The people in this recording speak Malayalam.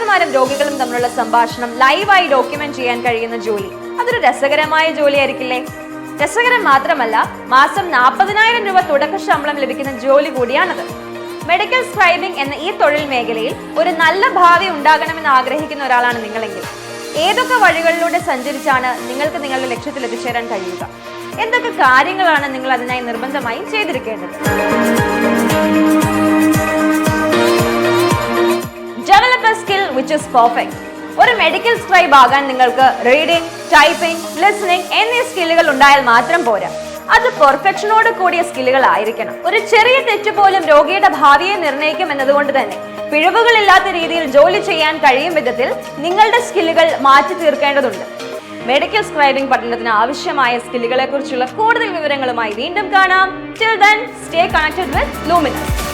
ഡോക്ടർമാരും രോഗികളും തമ്മിലുള്ള സംഭാഷണം ലൈവായി ഡോക്യുമെന്റ് ചെയ്യാൻ കഴിയുന്ന ജോലി അതൊരു രസകരമായ ജോലിയായിരിക്കില്ലേ? രസകരം മാത്രമല്ല, മാസം 40,000 രൂപ തുടക്ക ശമ്പളം ലഭിക്കുന്ന ജോലി കൂടിയാണത്. മെഡിക്കൽ സ്ക്രൈബിംഗ് എന്ന ഈ തൊഴിൽ മേഖലയിൽ ഒരു നല്ല ഭാവി ഉണ്ടാകണമെന്ന് ആഗ്രഹിക്കുന്ന ഒരാളാണ് നിങ്ങളെങ്കിൽ ഏതൊക്കെ വഴികളിലൂടെ സഞ്ചരിച്ചാണ് നിങ്ങൾക്ക് നിങ്ങളുടെ ലക്ഷ്യത്തിൽ എത്തിച്ചേരാൻ കഴിയുക? എന്തൊക്കെ കാര്യങ്ങളാണ് നിങ്ങൾ അതിനായി നിർബന്ധമായും ചെയ്തിരിക്കേണ്ടത്? Develop a skill which is perfect. ഒരു മെഡിക്കൽ സ്ക്രൈബ് ആകാൻ നിങ്ങൾക്ക് റീഡിംഗ്, ടൈപ്പിംഗ്, ലിസണിംഗ് എന്നീ സ്കില്ലുകൾ ഉണ്ടായാൽ മാത്രം പോരാ. അത് പെർഫെക്ഷനോട് കൂടിയ സ്കില്ലുകൾ ആയിരിക്കണം. ഒരു ചെറിയ തെറ്റ് പോലും രോഗിയുടെ ഭാവിയെ നിർണ്ണയിക്കും എന്നതുകൊണ്ട് തന്നെ പിഴവുകളില്ലാത്ത രീതിയിൽ ജോലി ചെയ്യാൻ കഴിയും വിധത്തിൽ നിങ്ങളുടെ സ്കില്ലുകൾ മാറ്റി തീർക്കേണ്ടതുണ്ട്. മെഡിക്കൽ സ്ക്രൈബിംഗ് പഠനത്തിന് ആവശ്യമായ സ്കില്ലുകളെ കുറിച്ചുള്ള കൂടുതൽ വിവരങ്ങളുമായി വീണ്ടും കാണാം. Till then, stay connected with Luminous.